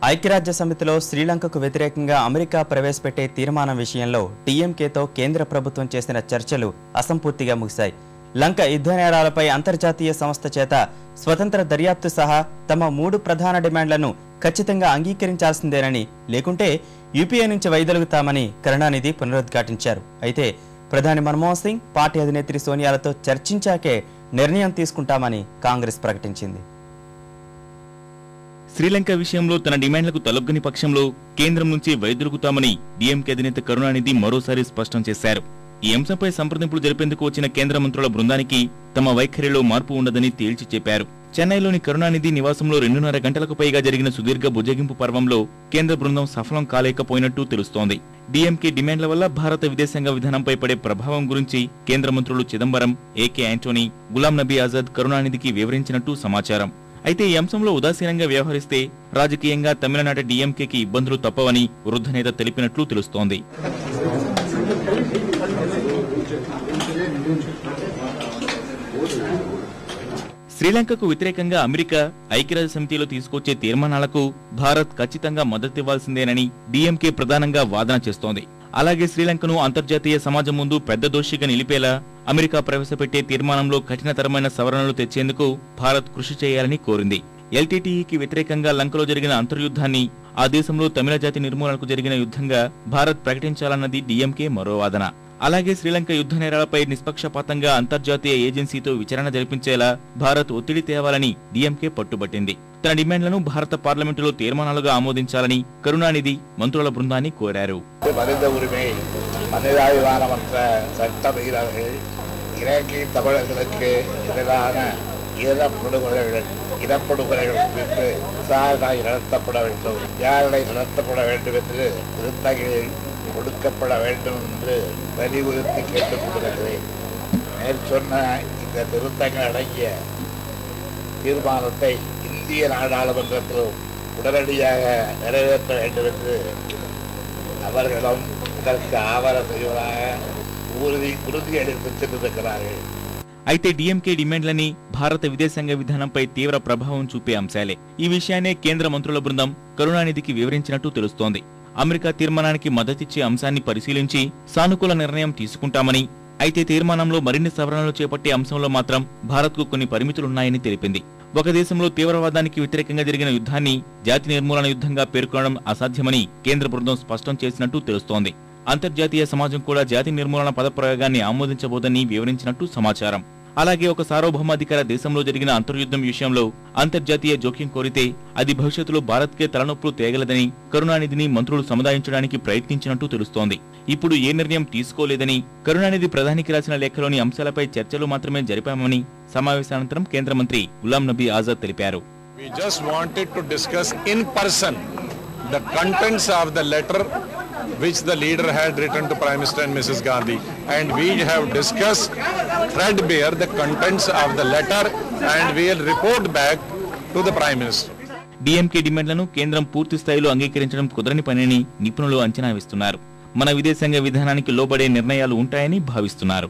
ఐక్యరాజ్య సమితిలో శ్రీలంకకు వ్యతిరేకంగా అమెరికా ప్రవేశపెట్టే తీర్మానం విషయంలో టీఎంకేతో కేంద్ర ప్రభుత్వం చేసిన చర్చలు అసంపూర్తిగా ముగిశాయి. లంక యుద్ధ నేరాలపై అంతర్జాతీయ సంస్థ చేత స్వతంత్ర దర్యాప్తు సహా తమ 3 ప్రధాన డిమాండ్లను ఖచ్చితంగా అంగీకరించాల్సిందేనని, లేకుంటే యూపీఏ నుంచి వైదొలుగుతామని కరుణానిధి పునరుద్ఘాటించారు. అయితే ప్రధాని మన్మోహన్ సింగ్, పార్టీ అధినేత్రి సోనియాలతో చర్చించాకే నిర్ణయం తీసుకుంటామని కాంగ్రెస్ ప్రకటించింది. శ్రీలంక విషయంలో తన డిమాండ్లకు తలొగ్గని పక్షంలో కేంద్రం నుంచి వైదొలుగుతామని డీఎంకే అధినేత కరుణానిధి మరోసారి స్పష్టం చేశారు. ఈ అంశంపై సంప్రదింపులు జరిపేందుకు వచ్చిన కేంద్ర మంత్రుల బృందానికి తమ వైఖరిలో మార్పు ఉండదని తేల్చి చెప్పారు. చెన్నైలోని కరుణానిధి నివాసంలో 2.5 గంటలకు పైగా జరిగిన సుదీర్ఘ బుజ్జగింపు పర్వంలో కేంద్ర బృందం సఫలం కాలేకపోయినట్టు తెలుస్తోంది. డీఎంకే డిమాండ్ల వల్ల భారత విదేశాంగ విధానంపై పడే ప్రభావం గురించి కేంద్ర మంత్రులు చిదంబరం, ఏకే యాంటోనీ, గులాం నబీ ఆజాద్ కరుణానిధికి వివరించినట్టు సమాచారం. అయితే ఈ అంశంలో ఉదాసీనంగా వ్యవహరిస్తే రాజకీయంగా తమిళనాడు డీఎంకేకి ఇబ్బందులు తప్పవని వృద్ధ నేత తెలిపినట్లు తెలుస్తోంది. శ్రీలంకకు వ్యతిరేకంగా అమెరికా ఐక్యరాజ్య సమితిలో తీసుకొచ్చే తీర్మానాలకు భారత్ ఖచ్చితంగా మద్దతివ్వాల్సిందేనని డీఎంకే ప్రధానంగా వాదన చేస్తోంది. అలాగే శ్రీలంకను అంతర్జాతీయ సమాజం ముందు పెద్ద దోషిగా నిలిపేలా అమెరికా ప్రవేశపెట్టే తీర్మానంలో కఠినతరమైన సవరణలు తెచ్చేందుకు భారత్ కృషి చేయాలని కోరింది. ఎల్టీటీఈకి వ్యతిరేకంగా లంకలో జరిగిన అంతర్యుద్ధాన్ని ఆ దేశంలో తమిళ జాతి నిర్మూలనకు జరిగిన యుద్ధంగా భారత్ ప్రకటించాలన్నది డీఎంకే మరో వాదన. అలాగే శ్రీలంక యుద్ధ నేరాలపై నిష్పక్షపాతంగా అంతర్జాతీయ ఏజెన్సీతో విచారణ జరిపించేలా భారత్ ఒత్తిడి తేవాలని డీఎంకే పట్టుబట్టింది. తన డిమాండ్లను భారత పార్లమెంటులో తీర్మానాలుగా ఆమోదించాలని కరుణానిధి మంత్రుల బృందాన్ని కోరారు. மனித உரிமை மனிதாபிமானமற்ற சட்டமீறல்கள் இலங்கை தமிழர்களுக்கு எதிரான இனப்படுகொலைகள் குறித்து விசாரணை நடத்தப்பட வேண்டும், விசாரணை நடத்தப்பட வேண்டும் என்று திருத்தங்களில் கொடுக்கப்பட வேண்டும் என்று வலியுறுத்தி கேட்டுக் கொண்டிருக்கிறேன். மேற்சொன்ன இந்த திருத்தங்கள் அடங்கிய தீர்மானத்தை இந்திய நாடாளுமன்றத்திலும் உடனடியாக நிறைவேற்ற வேண்டும் என்று அவர்களும் இதற்கு ஆவணம் செய்வதாக உறுதியளித்து சென்றிருக்கிறார்கள். అయితే డీఎంకే డిమాండ్లని భారత విదేశాంగ విధానంపై తీవ్ర ప్రభావం చూపే అంశాలే. ఈ విషయాన్నే కేంద్ర మంత్రుల బృందం కరుణానిధికి వివరించినట్టు తెలుస్తోంది. అమెరికా తీర్మానానికి మద్దతిచ్చే అంశాన్ని పరిశీలించి సానుకూల నిర్ణయం తీసుకుంటామని, అయితే తీర్మానంలో మరిన్ని సవరణలు చేపట్టే అంశంలో మాత్రం భారత్కు కొన్ని పరిమితులున్నాయని తెలిపింది. ఒక దేశంలో తీవ్రవాదానికి వ్యతిరేకంగా జరిగిన యుద్ధాన్ని జాతి నిర్మూలన యుద్ధంగా పేర్కొనడం అసాధ్యమని కేంద్ర బృందం స్పష్టం చేసినట్టు తెలుస్తోంది. అంతర్జాతీయ సమాజం కూడా జాతి నిర్మూలన పదప్రయోగాన్ని ఆమోదించబోదని వివరించినట్టు సమాచారం. అలాగే ఒక సార్వభౌమాధికార దేశంలో జరిగిన అంతర్యుద్ధం విషయంలో అంతర్జాతీయ జోక్యం కోరితే అది భవిష్యత్తులో భారత్కే తలనొప్పులు తేగలదని కరుణానిధిని మంత్రులు సముదాయించడానికి ప్రయత్నించినట్టు తెలుస్తోంది. ఇప్పుడు ఏ నిర్ణయం తీసుకోలేదని, కరుణానిధి ప్రధానికి రాసిన లేఖలోని అంశాలపై చర్చలు మాత్రమే జరిపామని సమావేశానంతరం కేంద్ర మంత్రి గులాం నబీ ఆజాద్ తెలిపారు. We just wanted to discuss in person the contents of the letter which the leader had written to Prime Minister and Mrs. Gandhi, and we have discussed threadbare the contents of the letter and we will report back to the Prime Minister. DMK డిమాండ్లను కేంద్రం పూర్తి స్థాయిలో అంగీకరించడం కుదరని పనిని నిపుణులు అంచనా వేస్తున్నారు. మన విదేశాంగ విధానానికి లోబడే నిర్ణయాలు ఉంటాయని భావిస్తున్నారు.